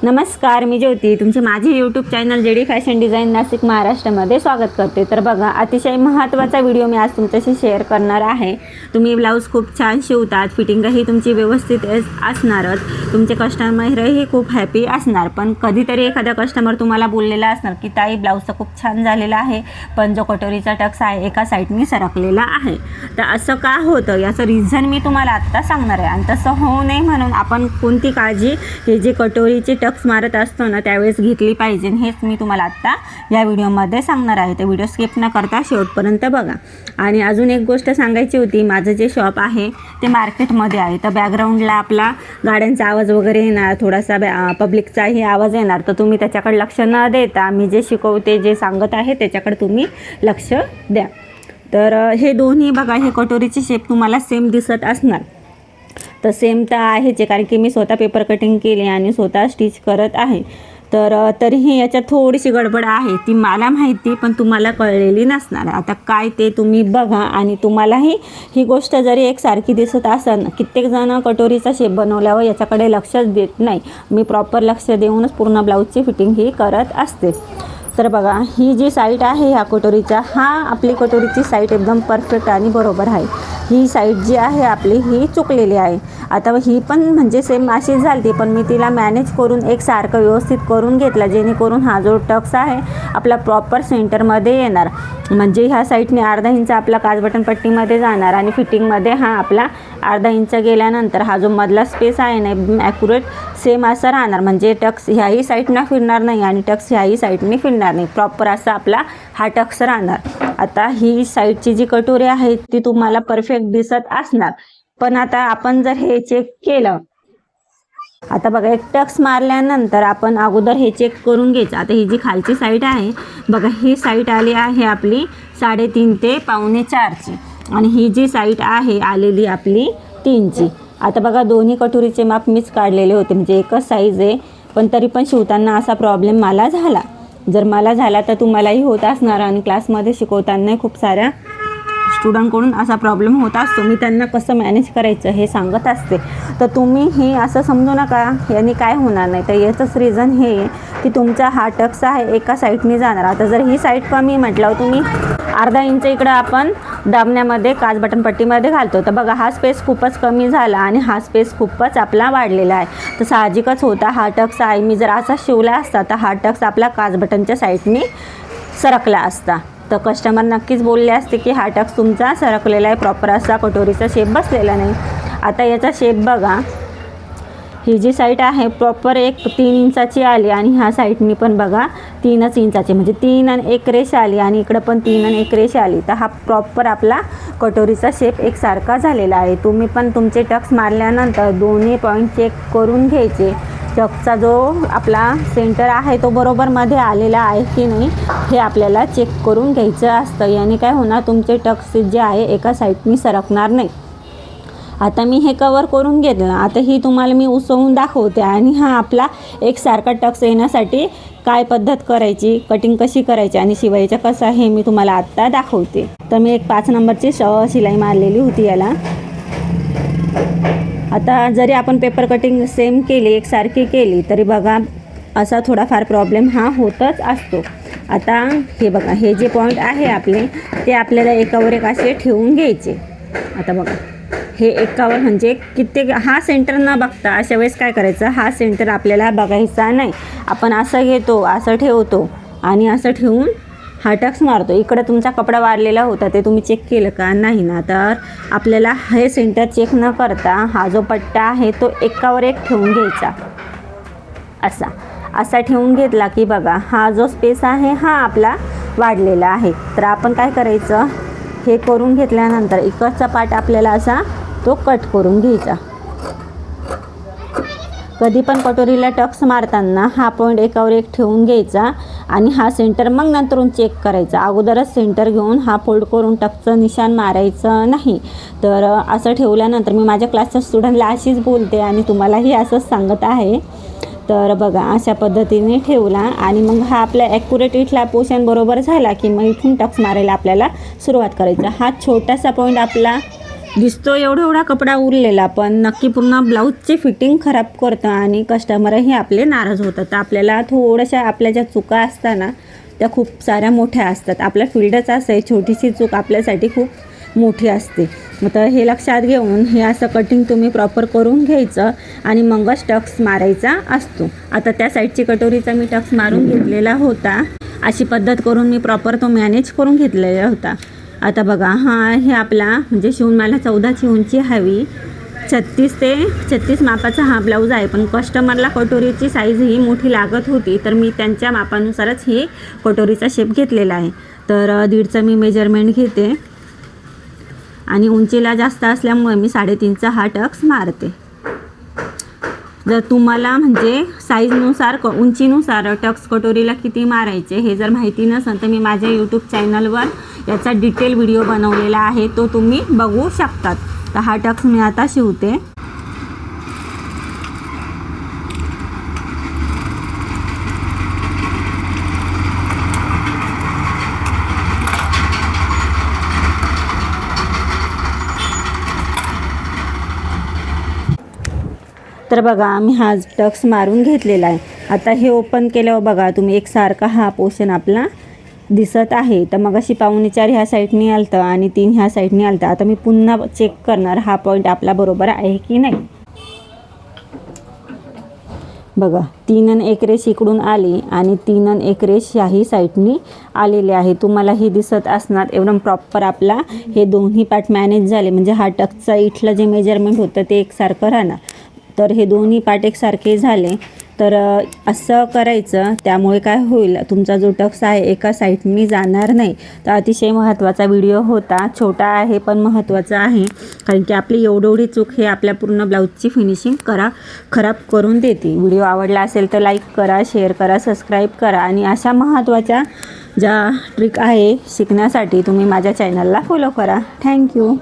नमस्कार, मी ज्योती तुमचे माझे YouTube channel JD fashion design Nashik महाराष्ट्रामध्ये स्वागत करते। तर बघा, अतिशय महत्त्वाचा व्हिडिओ मी आज तुमच्याशी शेअर करणार आहे। तुम्ही ब्लाऊज खूप छान शिवतात, फिटिंगही तुमची व्यवस्थित असणारच, तुमचे कस्टमरही खूप हॅपी असणार। पण कधीतरी एखादा कस्टमर तुम्हाला बोललेला असणार की ताई ब्लाऊजचा खूप छान झालेला आहे, पण जो कटोरीचा टक्स आहे एका साईडनी सरकलेला आहे। तर असं का होतं याचं रिझन मी तुम्हाला आत्ता सांगणार आहे। आणि तसं होऊ नये म्हणून आपण कोणती काळजी हे जे कटोरीचे टक्स मारत असतो ना त्यावेळेस घेतली पाहिजे, हेच मी तुम्हाला आत्ता या व्हिडिओमध्ये सांगणार आहे। तर व्हिडिओ स्किप न करता शेवटपर्यंत बघा। आणि अजून एक गोष्ट सांगायची होती, माझं जे शॉप आहे ते मार्केटमध्ये आहे, तर बॅकग्राऊंडला आपला गाड्यांचा आवाज वगैरे येणार, थोडासा पब्लिकचाही आवाज येणार, तर तुम्ही त्याच्याकडे लक्ष न देता मी जे शिकवते जे सांगत आहे त्याच्याकडे तुम्ही लक्ष द्या। तर हे दोन्ही बघा, हे कटोरीचे शेप तुम्हाला सेम दिसत असणार, तर सेम तर आहेच, कारण की मी स्वतः पेपर कटिंग केली आणि स्वतः स्टिच करत आहे। तर तरीही याच्यात थोडीशी गडबड आहे, ती मला माहिती पण तुम्हाला कळलेली नसणार। आता काय ते तुम्ही बघा, आणि तुम्हालाही ही गोष्ट जरी एकसारखी दिसत असेल, कित्येक जण कटोरीचा शेप बनवल्यावर याच्याकडे लक्षच देत नाही, मी प्रॉपर लक्ष देऊनच पूर्ण ब्लाऊजची फिटिंग ही करत असते। तर बघा, ही जी साईड आहे ह्या कटोरीचा, हा आपली कटोरीची साईड एकदम परफेक्ट आणि बरोबर आहे। ही साईड जी आहे आपली ही चुकलेली आहे। आता ही पण म्हणजे सेम अशी झाली, पण मी तिला मॅनेज करून एकसारखं व्यवस्थित करून घेतला, जेणेकरून हा जो टक्स आहे आपला प्रॉपर सेंटरमध्ये येणार। म्हणजे ह्या साईडने अर्धा इंच आपला काजबटन पट्टीमध्ये जाणार आणि फिटिंगमध्ये हा आपला अर्धा इंच गेल्यानंतर हा जो मधला स्पेस आहे ना एकदम ॲक्युरेट सेम असा राहणार। म्हणजे टक्स ह्याही साईडनं फिरणार नाही आणि टक्स ह्याही साईडने फिरणार नाही, प्रॉपर असा आपला हा टक्स राहणार। आता ही साईडची जी कटोरी आहे ती तुम्हाला परफेक्ट दिसत असणार, पण आता आपण जर हे चेक केलं, आता बघा एक टक्स मारल्यानंतर आपण अगोदर हे चेक करून घ्यायचं। आता ही जी खालची साईड आहे बघा, ही साईड आली आहे आपली 3.5 ते 3.25ची, आणि ही जी साईड आहे आलेली आपली 3ची। आता बघा, दोन्ही कटोरीचे माप मीच काढलेले होते, म्हणजे एकच साईज आहे, पण तरी पण शिवताना असा प्रॉब्लेम मला झाला। जर मला झाला तर तुम्हालाही होत असणार, आणि क्लासमध्ये शिकवताना खूप साऱ्या स्टुडंटकडून असा प्रॉब्लेम होत असतो, मी त्यांना कसं मॅनेज करायचं हे सांगत असते। तर तुम्ही ही असं समजू नका यांनी काय होणार नाही, तर याचंच रिझन हे की तुमचा हा टक्स आहे एका साईडने जाणार। आता जर ही साईड कमी म्हटलं, तुम्ही अर्धा इंच इकडं आपण दाबण्यामध्ये काजबटन पट्टीमध्ये घालतो, तर बघा हा स्पेस खूपच कमी झाला आणि हा स्पेस खूपच आपला वाढलेला आहे। तर साहजिकच होता हा टक्स आहे, मी जर असा शिवला असता तर हा टक्स आपला काजबटनच्या साईडने सरकला असता, तर कस्टमर नक्कीच बोलले असते की हा टक्स तुमचा सरकलेला आहे, प्रॉपर असा कटोरीचा शेप बसलेला नाही। आता याचा शेप बघा, ही जी साईड आहे प्रॉपर 3 इंचाची आली, आणि ह्या साईडनी पण बघा 3 इंचाची, म्हणजे 3 आणि 1 रेष आली, आणि इकडं पण 3 आणि 1 रेष आली। तर हा प्रॉपर आपला कटोरीचा शेप एकसारखा झालेला आहे। तुम्ही पण तुमचे टक्स मारल्यानंतर दोन्ही पॉईंट चेक करून घ्यायचे, टक्सचा जो आपला सेंटर आहे तो बरोबर मध्ये आलेला आहे की नाही हे आपल्याला चेक करून घ्यायचं असतं। याने काय होणार, तुमचे टक्स जे आहे एका साईडनी सरकणार नाही। आता मी हे कवर करून घेतलं, आता ही तुम्हाला मी उसवून दाखवते, आणि हा आपला एकसारखा टक्स येण्यासाठी काय पद्धत करायची, कटिंग कशी करायची आणि शिवायचं कसं हे मी तुम्हाला आत्ता दाखवते। तर मी एक 5 नंबरची शिलाई मारलेली होती याला। आता जरी आपण पेपर कटिंग सेम केली, एकसारखी केली, तरी बघा असा थोडाफार प्रॉब्लेम हा होतच असतो। आता हे बघा, हे जे पॉईंट आहे आपले ते आपल्याला एकावर एक असे ठेवून घ्यायचे। आता बघा, हे एकावर म्हणजे कित्येक हा सेंटर न बघता अशा वेळेस काय करायचं, हा सेंटर आपल्याला बघायचा नाही, आपण असं घेतो, असं ठेवतो आणि असं ठेवून हा टक्स मारतो। इकडं तुमचा कपडा वारलेला होता ते तुम्ही चेक केलं का, नाही ना, तर आपल्याला हे सेंटर चेक न करता हा जो पट्टा आहे तो एकावर एक ठेवून घ्यायचा, असा ठेवून घेतला की बघा हा जो स्पेस आहे हा आपला वाढलेला आहे। तर आपण काय करायचं, हे करून घेतल्यानंतर इकडचा पार्ट आपल्याला असा तो कट करून घ्यायचा। कधी पण कटोरीला टक्स मारताना हा पॉईंट एकावर एक ठेवून घ्यायचा, आणि हा सेंटर मग नंतरून चेक करायचा, अगोदरच सेंटर घेऊन हा फोल्ड करून टक्सचं निशाण मारायचं नाही। तर असं ठेवल्यानंतर मी माझ्या क्लासच्या स्टुडंटला अशीच बोलते आणि तुम्हालाही असंच सांगत आहे। तर बघा अशा पद्धतीने ठेवला, आणि मग हा आपला ॲक्युरेट इथला पोर्शन बरोबर झाला की मग इथून टक्स मारायला आपल्याला सुरुवात करायचं। हा छोटासा पॉईंट आपला दिसतो एवढा कपडा उरलेला, पण नक्की पूर्ण ब्लाऊजची फिटिंग खराब करतं आणि कस्टमरही आपले नाराज होतात. तर आपल्याला थोड्याशा आपल्या ज्या चुका असतात ना त्या खूप साऱ्या मोठ्या असतात. आपला फील्डच असं आहे, छोटीशी चूक आपल्यासाठी खूप मोठी असते. तर हे लक्षात घेऊन हे असं कटिंग तुम्ही प्रॉपर करून घ्यायचं आणि मगच टक्स मारायचा असतो. आता त्या साईडची कटोरीचा मी टक्स मारून घेतलेला होता. अशी पद्धत करून मी प्रॉपर तो मॅनेज करून घेतलेला होता. आता बघा हे आपला म्हणजे शिवून मला 14ची उंची हवी, 36 मापाचा हा ब्लाऊज आहे. पण कस्टमरला कटोरीची साईज ही मोठी लागत होती, तर मी त्यांच्या मापानुसारच ही कटोरीचा शेप घेतलेला आहे. तर 1.5चं मी मेजरमेंट घेते आणि उंचीला जास्त असल्यामुळे मी 3.5चा हा टक्स मारते. जर तुम्हाला म्हणजे साईजनुसार उंचीनुसार टक्स कटोरीला किती मारायचे हे जर माहिती नसेल तर मी माझ्या यूट्यूब चॅनलवर याचा डिटेल व्हिडिओ बनवलेला आहे, तो तुम्ही बघू शकतात. तर हा टक्स मी आता शिवते. तर बघा मी हा टक्स मारून घेतलेला आहे. आता हे ओपन केल्यावर बघा तुम्ही एकसारखा हा पोर्शन आपला दिसत आहे. तर मग अशी 4.25 ह्या साईडनी आलतं आणि 3 ह्या साईडनी आलतं. आता मी पुन्हा चेक करणार हा पॉईंट आपला बरोबर आहे की नाही. बघा 3 आणि 1 रेष इकडून आली आणि 3 आणि 1 रेष याही साईडनी आलेले आहे. तुम्हाला हे दिसत असणार. एकदम प्रॉपर आपला हे दोन्ही पार्ट मॅनेज झाले, म्हणजे हा टक्सचा इथलं जे मेजरमेंट होतं ते एकसारखं राहणार. तर हे दोन्ही पार्ट एकसारखे झाले. तर असं करायचं, त्यामुळे काय होईल तुमचा जो टक्स आहे एका साईडनी जाणार नाही. तर अतिशय महत्त्वाचा व्हिडिओ होता. छोटा आहे पण महत्त्वाचा आहे, कारण की आपली एवढी चूक हे आपल्या पूर्ण ब्लाऊजची फिनिशिंग खराब करून देते. व्हिडिओ आवडला असेल तर लाईक करा, शेअर करा, सबस्क्राईब करा आणि अशा महत्त्वाच्या ज्या ट्रिक आहे शिकण्यासाठी तुम्ही माझ्या चॅनलला फॉलो करा. थँक्यू.